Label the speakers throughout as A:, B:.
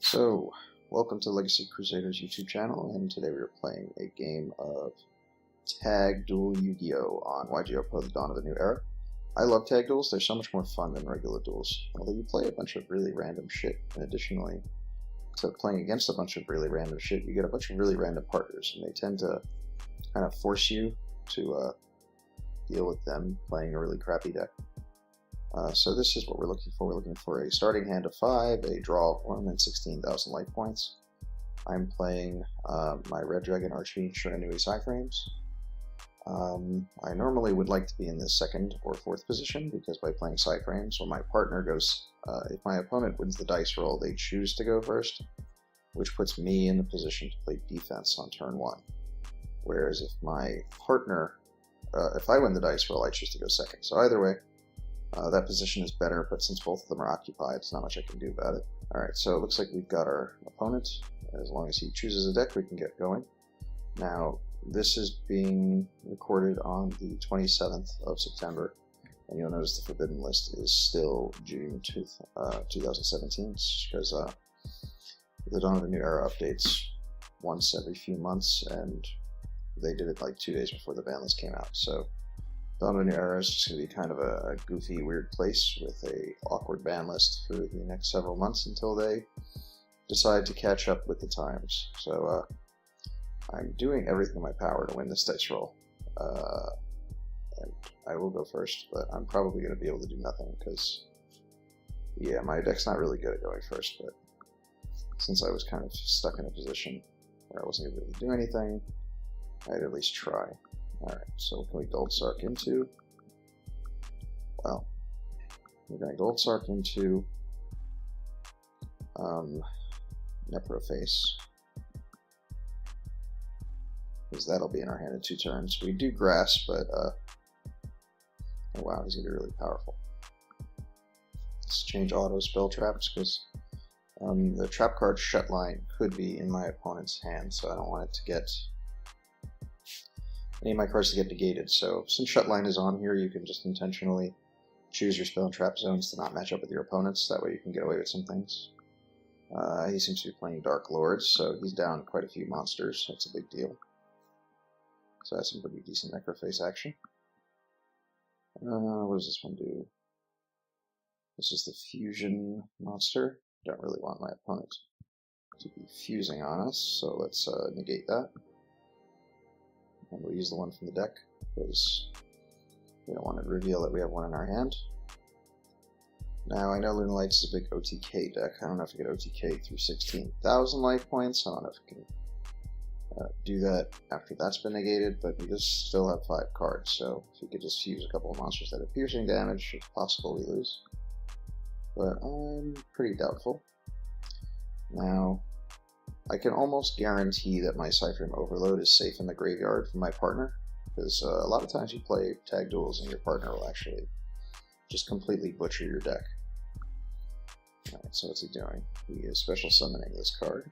A: So, welcome to Legacy Crusaders YouTube channel, and today we are playing a game of Tag Duel Yu-Gi-Oh! On YGOpro, The Dawn of a New Era. I love tag duels, they're so much more fun than regular duels, although you play a bunch of really random shit, and additionally to playing against a bunch of really random shit, you get a bunch of really random partners, and they tend to kind of force you to deal with them playing a really crappy deck. So this is what we're looking for. We're looking for a starting hand of 5, a draw of 1, and 16,000 life points. I'm playing my Red Dragon Archie Shiranui Cyframes. I normally would like to be in the 2nd or 4th position, because by playing Cyframes, when my partner goes, if my opponent wins the dice roll, they choose to go first, which puts me in the position to play defense on turn 1. Whereas if my partner, if I win the dice roll, I choose to go 2nd. So either way, that position is better, but since both of them are occupied, there's not much I can do about it. Alright, so it looks like we've got our opponent. As long as he chooses a deck, we can get going. Now, this is being recorded on the 27th of September, and you'll notice the Forbidden List is still June 2017, because the Dawn of a New Era updates once every few months, and they did it like 2 days before the ban list came out. So Dawn of a New Era is just going to be kind of a goofy, weird place with a awkward ban list for the next several months until they decide to catch up with the times. So I'm doing everything in my power to win this dice roll, and I will go first, but I'm probably going to be able to do nothing because, yeah, my deck's not really good at going first, but since I was kind of stuck in a position where I wasn't able to do anything, I'd at least try. Alright, so what can we Gold Sark into? Well, we're going to Gold Sark into Necroface, because that'll be in our hand in 2 turns. We do Grass, but oh wow, he's going to be really powerful. Let's change auto spell traps, because the trap card Shutline could be in my opponent's hand, so I don't want it to get any of my cards to get negated. So since Shutline is on here, you can just intentionally choose your spell and trap zones to not match up with your opponents. That way you can get away with some things. He seems to be playing Dark Lords, so he's down quite a few monsters. That's a big deal. So that's some pretty decent Necroface action. What does this one do? This is the Fusion monster. Don't really want my opponent to be fusing on us, so let's negate that. And we'll use the one from the deck, because we don't want to reveal that we have one in our hand. Now, I know Lunalights is a big OTK deck. I don't know if we get OTK through 16,000 life points. I don't know if we can do that after that's been negated, but we just still have 5 cards, so if we could just fuse a couple of monsters that have piercing damage, it's possible we lose. But I'm pretty doubtful. Now, I can almost guarantee that my Cyframe Overload is safe in the graveyard from my partner, because a lot of times you play tag duels and your partner will actually just completely butcher your deck. Alright, so what's he doing? He is special summoning this card.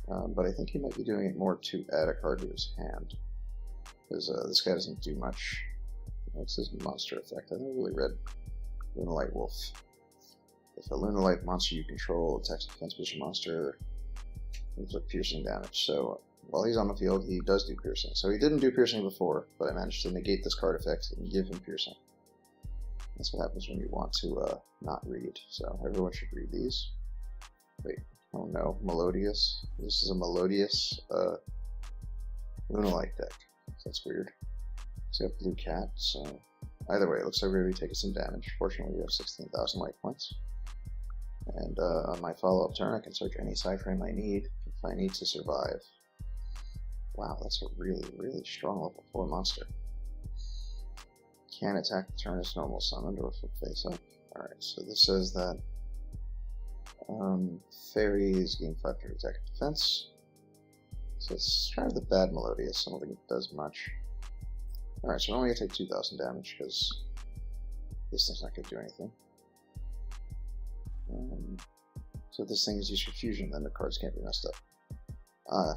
A: But I think he might be doing it more to add a card to his hand, because this guy doesn't do much. What's his monster effect? I never really read Lunalight Wolf. If a Lunalight monster you control attacks a defense position monster, it's like piercing damage. So while he's on the field, he does do piercing. So he didn't do piercing before, but I managed to negate this card effect and give him piercing. That's what happens when you want to not read. So everyone should read these. Wait, oh no, Melodious. This is a Melodious Lunalight deck. So that's weird. So we have Blue Cat, so either way, it looks like we're going to be taking some damage. Fortunately, we have 16,000 life points. And on my follow-up turn, I can search any Cyframe I need if I need to survive. Wow, that's a really, really strong level 4 monster. Can't attack the turn as normal summoned or flip face up. Alright, so this says that fairies gain 5 to attack and defense. So let's try the bad Melodious. I don't think it does much. Alright, so we're only going to take 2,000 damage because this thing's not going to do anything. So if this thing is used for fusion, then the cards can't be messed up.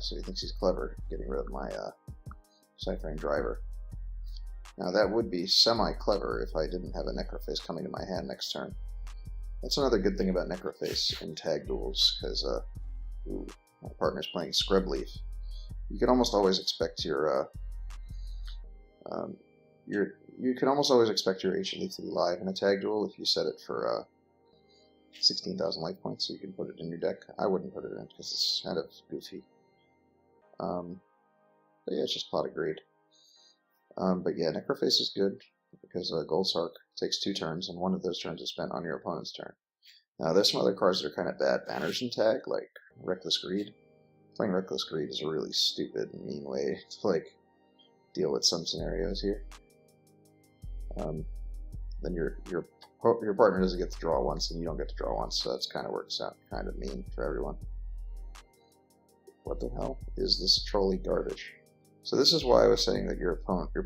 A: So he thinks he's clever, getting rid of my Cyframe driver. Now that would be semi-clever if I didn't have a Necroface coming to my hand next turn. That's another good thing about Necroface in tag duels, because my partner's playing Scrubleaf. You can almost always expect your you can almost always expect your Ancient Leaf to be live in a tag duel if you set it for 16,000 life points, so you can put it in your deck. I wouldn't put it in because it's kind of goofy. But yeah, it's just pot agreed. But yeah, Necroface is good because Gold Sark takes 2 turns, and one of those turns is spent on your opponent's turn. Now, there's some other cards that are kind of bad banners in tag, like Reckless Greed. Playing Reckless Greed is a really stupid and mean way to deal with some scenarios here. Then your partner doesn't get to draw once, and you don't get to draw once, so that's kind of works out kind of mean for everyone. What the hell is this trolley garbage? So this is why I was saying that your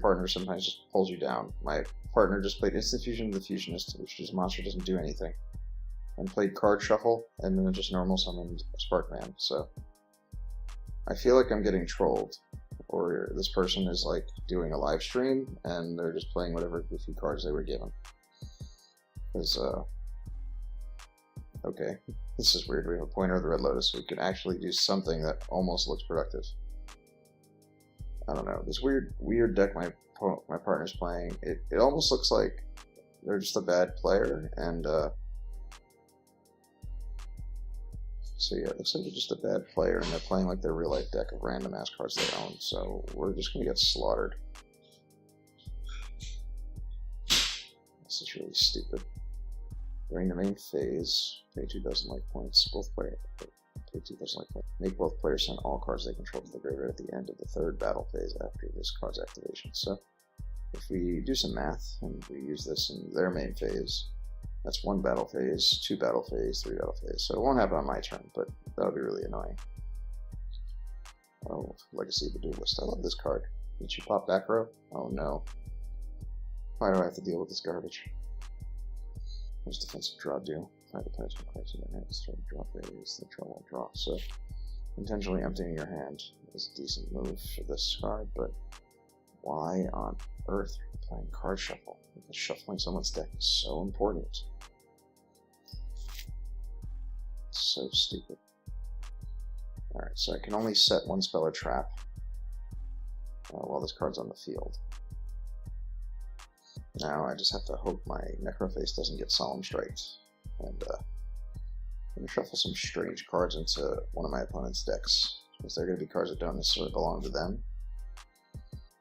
A: partner sometimes just pulls you down. My partner just played Instant Fusion of the Fusionist, which is a monster doesn't do anything, and played Card Shuffle, and then just normal summoned Sparkman. So I feel like I'm getting trolled, or this person is like doing a live stream and they're just playing whatever goofy cards they were given. Because okay, this is weird. We have a Pointer of the Red Lotus, so we can actually do something that almost looks productive. I don't know, this weird deck my partner's playing, it almost looks like they're just a bad player, and so yeah, it looks like they're just a bad player, and they're playing like their real life deck of random ass cards they own, so we're just gonna get slaughtered. This is really stupid. During the main phase, pay 2,000 life points, pay 2,000 life points. Make both players send all cards they control to the graveyard at the end of the 3rd battle phase after this card's activation. So if we do some math and we use this in their main phase, that's 1 battle phase, 2 battle phase, 3 battle phase. So it won't happen on my turn, but that'll be really annoying. Oh, Legacy of the Duelist. I love this card. Did you pop back row? Oh no. Why do I have to deal with this garbage? There's defensive draw do. Find the player's cards in their hand, start draw phase, then draw 1 draw. So intentionally emptying your hand is a decent move for this card, but why on earth are you playing Card Shuffle? Because shuffling someone's deck is so important. It's so stupid. Alright, so I can only set 1 spell or trap while this card's on the field. Now I just have to hope my Necroface doesn't get Solemn Striked, and I'm going to shuffle some strange cards into one of my opponent's decks, because they're going to be cards that don't necessarily belong to them,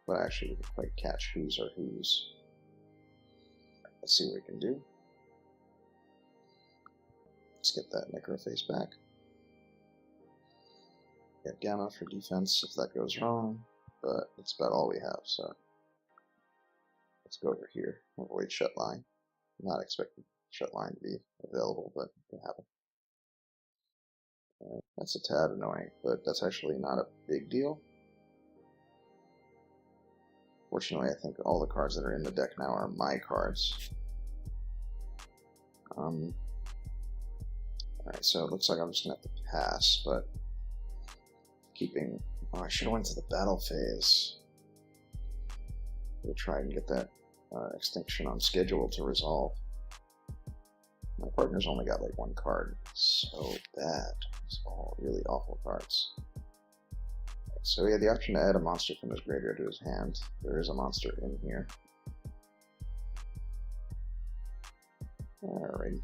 A: but actually we can quite catch whose are whose. Let's see what we can do. Let's get that Necroface back. Get Gamma for defense if that goes wrong, but it's about all we have, so let's go over here. Avoid Shutline. Not expecting Shutline to be available, but it can happen. That's a tad annoying, but that's actually not a big deal. Fortunately, I think all the cards that are in the deck now are my cards. Alright, so it looks like I'm just going to have to pass, but keeping... Oh, I should have went to the battle phase. We'll try and get that extinction on schedule to resolve. My partner's only got like 1 card. So bad. It's all really awful cards. So he had the option to add a monster from his graveyard to his hand. There is a monster in here. Alrighty.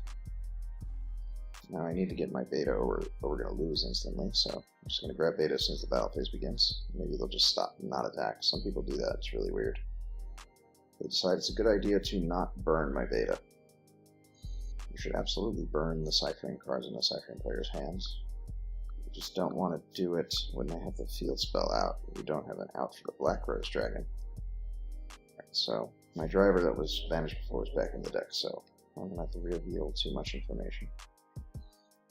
A: Now I need to get my beta or we're going to lose instantly, so I'm just going to grab beta as soon as the battle phase begins. Maybe they'll just stop and not attack. Some people do that, it's really weird. They decide it's a good idea to not burn my beta. You should absolutely burn the ciphering cards in the ciphering player's hands. You just don't want to do it when they have the field spell out. You don't have an out for the Black Rose Dragon. Right, so my driver that was banished before is back in the deck, so I'm going to have to reveal too much information.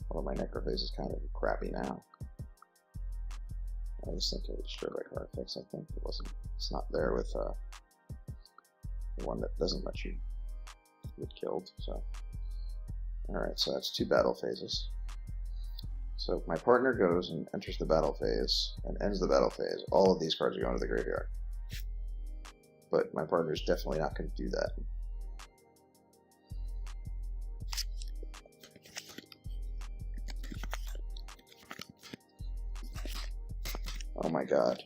A: Although my Necroface is kind of crappy now. I just think I would destroy by card effects, I think. It's not there with the one that doesn't let you get killed, so. Alright, so that's 2 battle phases. So if my partner goes and enters the battle phase and ends the battle phase, all of these cards are going to the graveyard. But my partner is definitely not going to do that. Oh my god.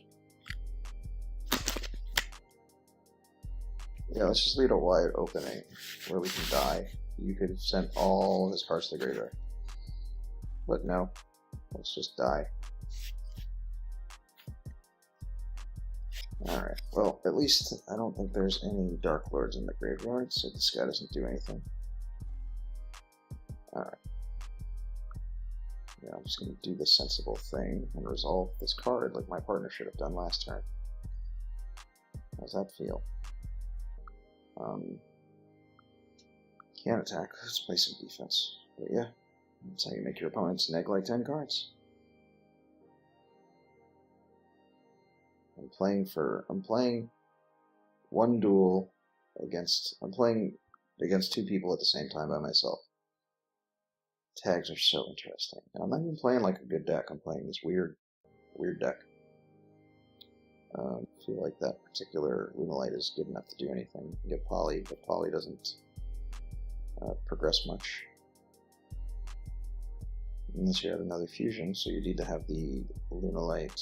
A: Yeah, let's just leave a wide opening where we can die. You could have sent all his cards to the graveyard. But no, let's just die. Alright, well, at least I don't think there's any Dark Lords in the graveyard, so this guy doesn't do anything. Alright. Yeah, I'm just going to do the sensible thing and resolve this card like my partner should have done last turn. How's that feel? Can't attack, let's play some defense. But yeah, that's how you make your opponents neg like 10 cards. I'm playing one duel against, I'm playing against two people at the same time by myself. Tags are so interesting. And I'm not even playing like a good deck, I'm playing this weird deck. I feel like that particular Lunalight is good enough to do anything. You can get Poly, but Poly doesn't progress much. Unless you have another fusion, so you need to have the Lunalight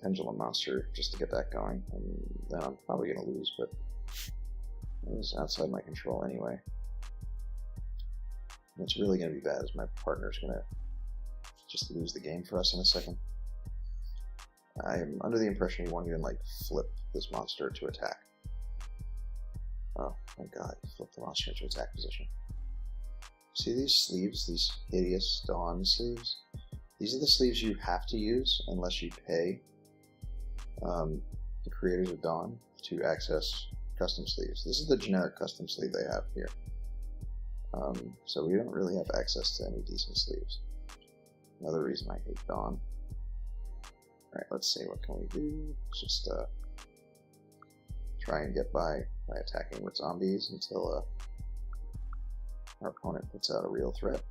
A: Pendulum Monster just to get that going. And then I'm probably going to lose, but it's outside my control anyway. What's really going to be bad is my partner's going to just lose the game for us in a second. I'm under the impression he won't even like flip this monster to attack. Oh my god, he flipped the monster into attack position. See these sleeves, these hideous Dawn sleeves? These are the sleeves you have to use unless you pay the creators of Dawn to access custom sleeves. This is the generic custom sleeve they have here. So we don't really have access to any decent sleeves. Another reason I hate Dawn. Alright, let's see, what can we do? Let's just try and get by attacking with zombies until our opponent puts out a real threat.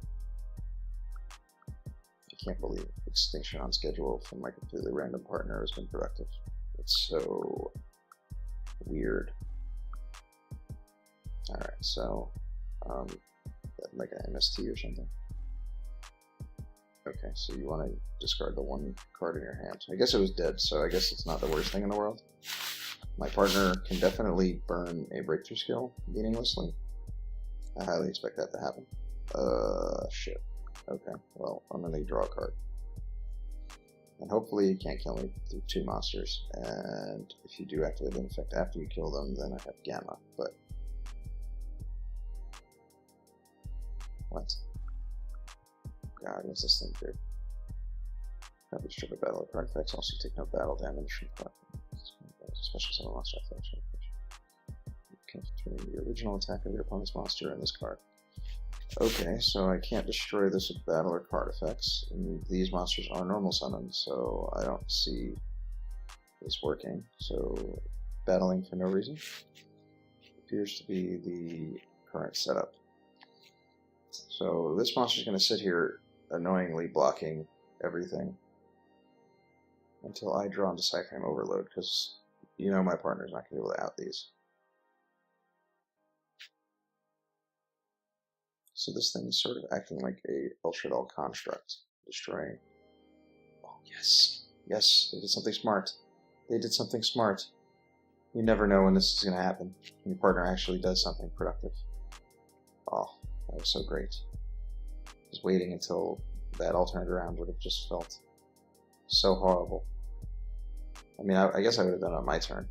A: I can't believe Extinction on schedule from my completely random partner has been productive. It's so weird. Alright, so like an MST or something. Okay, so you want to discard the one card in your hand. I guess it was dead, so I guess it's not the worst thing in the world. My partner can definitely burn a breakthrough skill meaninglessly. I highly expect that to happen. Shit. Okay, well, I'm gonna draw a card. And hopefully you can't kill me through two monsters. And if you do activate an effect after you kill them, then I have Gamma, but... What? God, what's this thing do? Probably strip a battle of card effects, also take no battle damage from card. Special summon monster effects. Okay, between the original attack of your opponent's monster and this card. Okay, so I can't destroy this with battle or card effects. And these monsters are normal summoned, so I don't see this working. So, battling for no reason appears to be the current setup. So this monster is going to sit here annoyingly blocking everything until I draw into Cyframe Overload, because you know my partner's not going to be able to out these. So this thing is sort of acting like a Ultra Doll construct, destroying. Oh yes, yes, they did something smart. They did something smart. You never know when this is going to happen. When your partner actually does something productive. Oh, that was so great. Just waiting until that alternate round would have just felt so horrible. I mean, I guess I would have done it on my turn.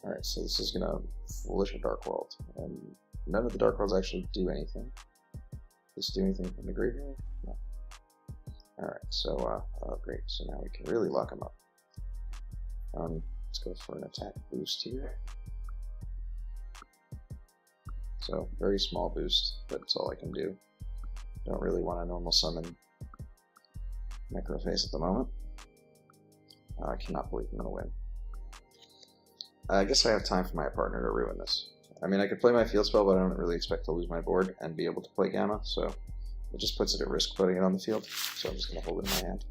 A: Alright, so this is gonna Foolish a Dark World. And none of the Dark Worlds actually do anything. Does it do anything from the graveyard? No. Alright, so, oh great, so now we can really lock them up. Let's go for an attack boost here. So, very small boost, but it's all I can do. Don't really want to normal summon Necroface at the moment. I cannot believe I'm going to win. I guess I have time for my partner to ruin this. I mean, I could play my field spell, but I don't really expect to lose my board and be able to play Gamma, so it just puts it at risk putting it on the field. So I'm just going to hold it in my hand.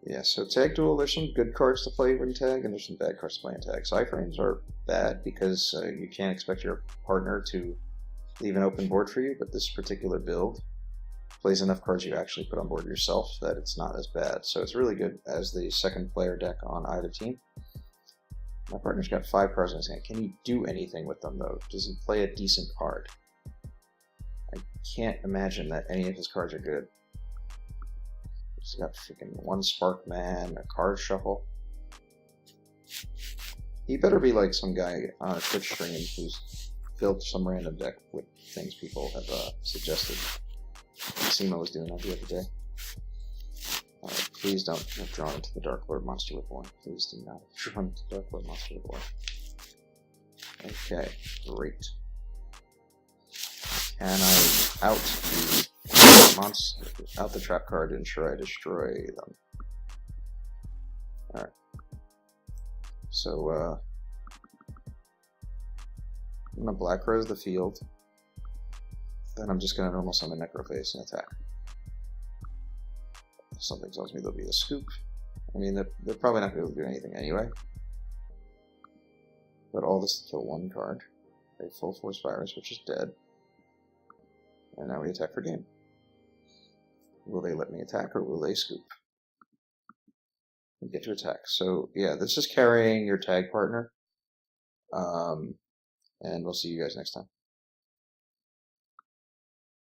A: Yeah, so Tag Duel, there's some good cards to play in Tag, and there's some bad cards to play in Tag. Cyframes are bad because you can't expect your partner to leave an open board for you, but this particular build plays enough cards you actually put on board yourself that it's not as bad. So it's really good as the second player deck on either team. My partner's got 5 cards in his hand. Can he do anything with them, though? Does he play a decent card? I can't imagine that any of his cards are good. He's got freaking 1 Spark Man, a card shuffle. He better be like some guy on a Twitch stream who's built some random deck with things people have suggested. Sima was doing that the other day. Please don't have drawn into the Dark Lord Monster Reborn. Please do not have drawn into the Dark Lord Monster Reborn. Okay, great. Can I out the trap card to ensure I destroy them? Alright. So, I'm going to Black Rose the field. Then I'm just going to normal summon Necroface and attack. Something tells me there'll be a scoop. I mean, they're probably not going to be able to do anything anyway. But all this to kill 1 card. A full force virus, which is dead. And now we attack for game. Will they let me attack or will they scoop? We get to attack. So yeah, this is carrying your tag partner. And we'll see you guys next time.